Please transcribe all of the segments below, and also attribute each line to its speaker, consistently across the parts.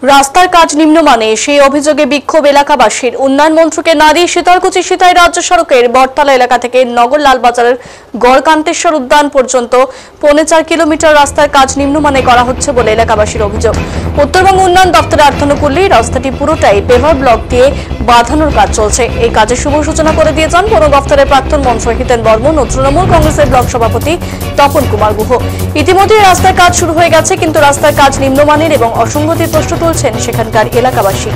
Speaker 1: রাস্তার কাজ নিম্নমানে সেই অভিযোগে বিক্ষোভ এলাকাবাসীর। উন্নয়ন মন্ত্রীকে না দিয়ে শীতলকুচি সিতাই রাজ্য সড়কের বটতলা এলাকা থেকে নগর লালবাজারের গড়কান্তেশ্বর উদ্যান পর্যন্ত 4.5 কিলোমিটার রাস্তার কাজ নিম্নমানে করা হচ্ছে বলে এলাকাবাসীর অভিযোগ। উত্তরবঙ্গ উন্নয়ন দপ্তরের আর্থনুকূল্যে রাস্তাটি পুরোটাই পেভার ব্লক দিয়ে বাঁধানোর কাজ চলছে। এই কাজের শুভ সূচনা করে দিয়ে যান বন দপ্তরের প্রাক্তন মন্ত্রী হিতেন বর্মন ও তৃণমূল কংগ্রেসের ব্লক সভাপতি তপন কুমার গুহ। ইতিমধ্যে রাস্তার কাজ শুরু হয়ে গেছে, কিন্তু রাস্তার কাজ নিম্নমানের এবং অসঙ্গতির প্রশ্ন তুলছেন সেখানকার এলাকাবাসী।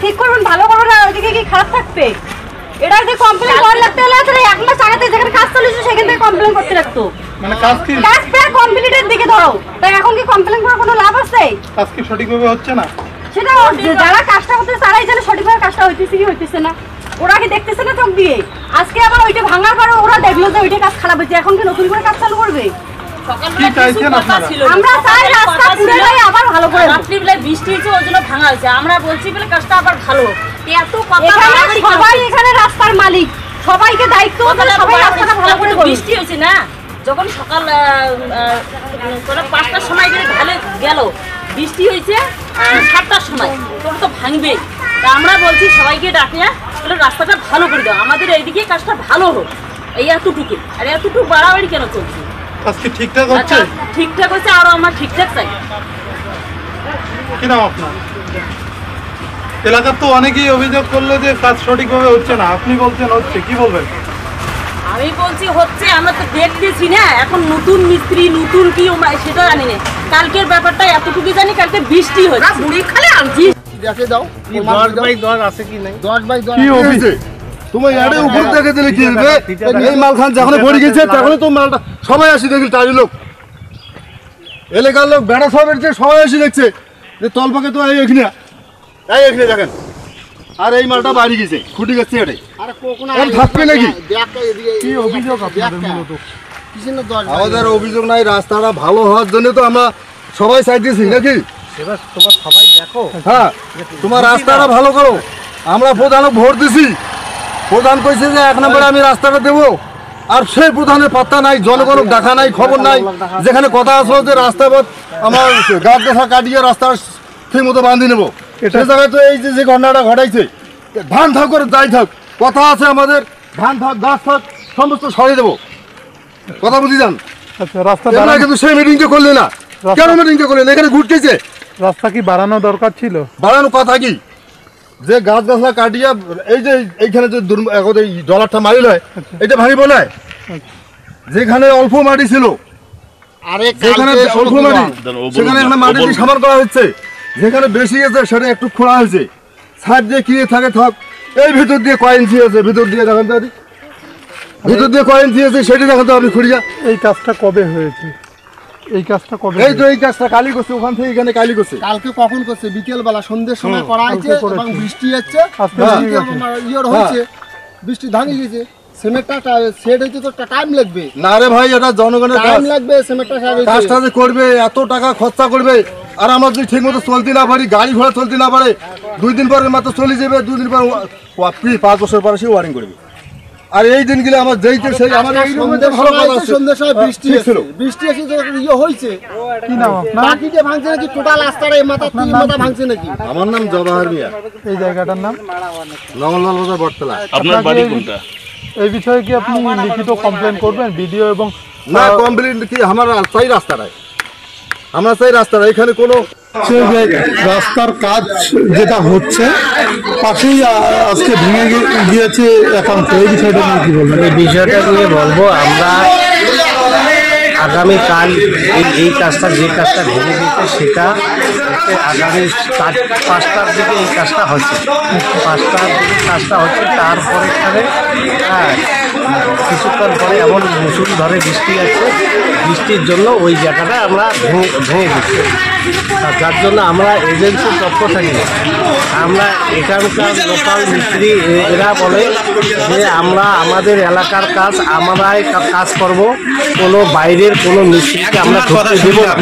Speaker 2: ঠিক করবেন, ভালো করবেন, আর ওইদিকে কি খারাপ থাকবে? এটা যে কমপ্লেন করা লাগতে হলে আসলে 1 মাস আগে যেখানে কাজ চলেছে সেখান থেকে কমপ্লেন করতে লাগতো।
Speaker 3: মানে কাজ
Speaker 2: প্রায় কমপ্লিটের দিকে ধরো, তাই এখন কি কমপ্লেন করার কোনো লাভ আছে?
Speaker 3: কাজ কি সঠিকভাবে হচ্ছে না?
Speaker 2: সেটা যারা কাজটা করতে তারাই জানে সঠিকভাবে কাজটা হইতেছে কি হইতেছে না। ওরা কি দেখতেছে না চোখ দিয়ে? আজকে আবার ওইটা ভাঙার পরে ওরা দেখলো যে ওইটা কাজ খারাপ হয়েছে, এখন কি নতুন করে কাজ চালু করবে? আমরা চাই রাস্তা পুরোটাই আবার ভালো করে।
Speaker 4: রাত্রিবেলায় বৃষ্টি হয়েছে, ওই জন্য ভাঙা হয়েছে। আমরা বলছি বলে কাজটা আবার ভালো। এত
Speaker 2: সবাই এখানে রাস্তার মালিক, সবাইকে দায়িত্ব, সবাই রাস্তাটা ভালো করে।
Speaker 4: বৃষ্টি হয়েছে না, যখন সকাল 5টার সময় ঢালে গেল, বৃষ্টি হয়েছে 7টার সময়, তোর তো ভাঙবে। তা আমরা বলছি সবাইকে ডাকিয়া রাস্তাটা ভালো করে দাও, আমাদের এইদিকে কাজটা ভালো হোক। এই এতটুকু, আর এতটুকু বাড়াবাড়ি কেন চলছে?
Speaker 3: আজকে ঠিকঠাক হচ্ছে?
Speaker 4: ঠিকঠাক হচ্ছে, আরো আমরা ঠিকঠাক চাই।
Speaker 3: কি নাম আপনার? এলাকার তো অনেকেই অভিযোগ করলো যে কাজ সঠিকভাবে হচ্ছে না, আপনি বলছেন হচ্ছে, কি বলবেন?
Speaker 4: আমি বলছি হচ্ছে, আমরা তো দেখতেছি না। এখন নতুন মিস্ত্রি, নতুন কি সেটা জানি না। কালকের ব্যাপারটা এতটুকু জানি, কালকে বৃষ্টি হচ্ছে। বুড়ি খালে আনছি
Speaker 5: দেখে দাও
Speaker 3: 10/10 আছে কি নাই?
Speaker 5: 10/10
Speaker 3: কি হয়েছে?
Speaker 5: তুমি এড়ে উপর দেখে দিলে কি হবে? এই মাল খান যখন পড়ে গেছে তখন তো মালটা সবাই আসি দেখি, টাড়ি লোক এলাকার লোক বেড়া সব এসে সবাই আসি দেখছে যে তলপাকে তো এখানে দেখেন, আর এই মালটা বাড়ি গেছে, খুঁটি গেছে এটাই থাকবে নাকি?
Speaker 3: কি অভিযোগ আপনাদের মূলত?
Speaker 5: আমাদের অভিযোগ নাই, রাস্তাটা ভালো হওয়ার জন্য তো আমরা সবাই চাইতেছি নাকি?
Speaker 3: তোমার সবাই দেখো,
Speaker 5: হ্যাঁ তোমার রাস্তাটা ভালো করো। আমরা প্রধানও ভোট দিছি, প্রধান কইছে যে 1 নম্বরে আমি রাস্তাটা দেবো, আর সেই প্রধানের পাত্তা নাই, জনগণের দেখা নাই, খবর নাই। যেখানে কথা আসলো যে রাস্তা আমার গাছ দেখা কাটিয়ে রাস্তা ঠিক মতো বাঁধি নেবো, সে জায়গায় তো এই যে ঘটনাটা ঘটাইছে, ধান থাক করে যাই থাক, কথা আছে আমাদের, ধান থাক গাছ থাক সমস্ত সরিয়ে দেবো, কথা বুঝি যান।
Speaker 3: আচ্ছা, রাস্তা
Speaker 5: কিন্তু সেই মিটিংটা করলে না, কেন মিটিংটা করলেন? এখানে ঘুরতেছে,
Speaker 3: রাস্তা কি বাড়ানো দরকার ছিল?
Speaker 5: বাড়ানো কথা কি, যে গাছ গাছলা কাটিয়া এই যে এইখানে যে ডলারটা মারিল হয়, এটা ভাঙিব না। যেখানে অল্প মাটি ছিল, যেখানে অল্প মাটি সেখানে একটা মাটি দিয়ে সমান করা হচ্ছে, যেখানে বেশি আছে সেটা একটু খোঁড়া হয়েছে, সাইড দিয়ে কি থাকে থাক। এই ভিতর দিয়ে কয় ইঞ্চি আছে, ভিতর দিয়ে দেখান তো, ভিতর দিয়ে কয় ইঞ্চি আছে সেটা দেখান তো আপনি খুঁড়িয়া।
Speaker 3: এই কাজটা কবে হয়েছে? এই কাজটা কবে?
Speaker 5: এই তো এই কাজটা কালি করছে, ওখান থেকে এখানে কালি করছে।
Speaker 6: কালকে কখন করছে? বিকেল বেলা, সন্ধ্যের সময় করা হয়েছে, এবং বৃষ্টি হচ্ছে, বৃষ্টি ভাঙি গেছে। সিমেন্টটা সেট হইতে তো টাইম লাগবে
Speaker 5: না রে ভাই, এটা জনগণের
Speaker 6: টাইম লাগবে। সিমেন্টটা
Speaker 5: কাজটা যে করবে, এত টাকা খরচা করবে, আর আমরা যদি ঠিক মতো চলতে না পারি, গাড়ি ঘোড়া চলতে না পারে, 2 দিন পরে মাত্র চলে যাবে, 2 দিন পর 5 বছর পরে সে ওয়ারিং করবে। আর এই দিনগুলো আমার যেইতে সেই আমার এই
Speaker 6: ভালো কথা, সন্ধ্যার সময় বৃষ্টি ছিল, বৃষ্টি এসে হয়েছে।
Speaker 3: কি নাম আপনার?
Speaker 6: বাকিটা ভাঙছে নাকি? টোটাল রাস্তাটা এই মাথা 3 মাথা ভাঙছে নাকি?
Speaker 5: আমার নাম জওয়াহর মিয়া।
Speaker 3: এই জায়গাটার নাম
Speaker 5: নগরলাল বাজার বটতলা।
Speaker 7: আপনার বাড়ি কোনটা?
Speaker 3: এই বিষয়ে কি আপনি লিখিত কমপ্লেন করবেন ভিডিও? এবং
Speaker 5: না, কমপ্লেন কি, আমার চাই রাস্তাটাই, আমরা চাই রাস্তাটা। এখানে কোনো
Speaker 3: রাস্তার কাজ যেটা হচ্ছে পাশেই আজকে ভেঙে গিয়েছে একান্ত, এই বিষয়টা নিয়ে কি বলবেন?
Speaker 8: এই বিষয়টা নিয়ে বলবো, আমরা আগামীকাল এই কাজটা, যে কাজটা ভেঙে দিতে, সেটা আগামী 5টার দিকে এই কাজটা হচ্ছে, 5টার দিকে কাজটা হচ্ছে। তারপরে কিছুক্ষণ পরে এমন মুষলধারে বৃষ্টি আছে, বৃষ্টির জন্য ওই জায়গাটা আমরা ভেঙে দিচ্ছি। আর যার জন্য আমরা এজেন্সির পক্ষ থেকে আমরা এখানকার লোকাল মিস্ত্রি এরা বলে যে আমরা আমাদের এলাকার কাজ আমরাই কাজ করব, কোনো বাইরের কোনো মিস্ত্রিকে আমরা ঢুকতে দেবো না।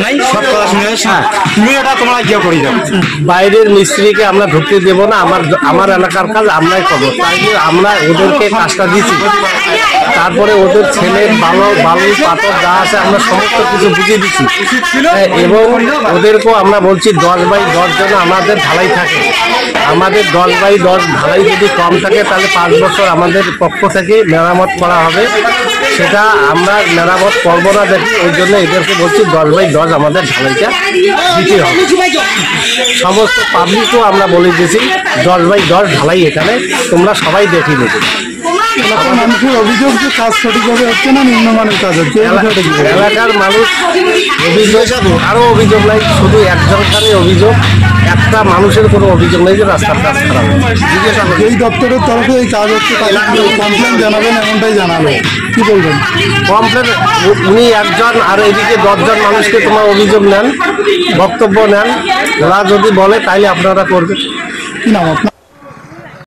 Speaker 8: বাইরের মিস্ত্রিকে আমরা ঢুকতে দেব না, আমার এলাকার কাজ আমরাই করবো। তাই আমরা ওদেরকে কাজটা দিচ্ছি। তারপরে ওদের ছেলে বালু পাথর যা আছে আমরা সমস্ত কিছু বুঝিয়ে দিচ্ছি এবং ওদেরকেও আমরা বলছি 10/10 যেন আমাদের ঢালাই থাকে। আমাদের 10/10 ঢালাই যদি কম থাকে তাহলে 5 বছর আমাদের পক্ষ থেকে মেরামত করা হবে। সেটা আমরা মেরামত করবো না দেখি, ওই জন্য এদেরকে বলছি 10/10 আমাদের ঢালাইটা দিতে হবে। সমস্ত পাবলিকও আমরা বলে দিয়েছি 10/10 ঢালাই এখানে তোমরা সবাই দেখে নেবে।
Speaker 3: মানুষের অভিযোগ যে কাজ সঠিকভাবে হচ্ছে না, নিম্নমানের কাজ হচ্ছে,
Speaker 8: এলাকার মানুষ অভিযোগ, আরও অভিযোগ নাই, শুধু একজনকারই অভিযোগ, একটা মানুষের কোনো অভিযোগ নেই যে রাস্তার কাজ খারাপ।
Speaker 3: যেই দপ্তরের তরফে এই কাজ হচ্ছে কমপ্লেন জানাবেন এমনটাই জানাবে, কি বলবেন?
Speaker 8: কমপ্লেন উনি একজন আর এদিকে 10 জন মানুষকে তোমার অভিযোগ নেন, বক্তব্য নেন, ওরা যদি বলে তাইলে আপনারা করবেন।
Speaker 3: কি নাম আপনার?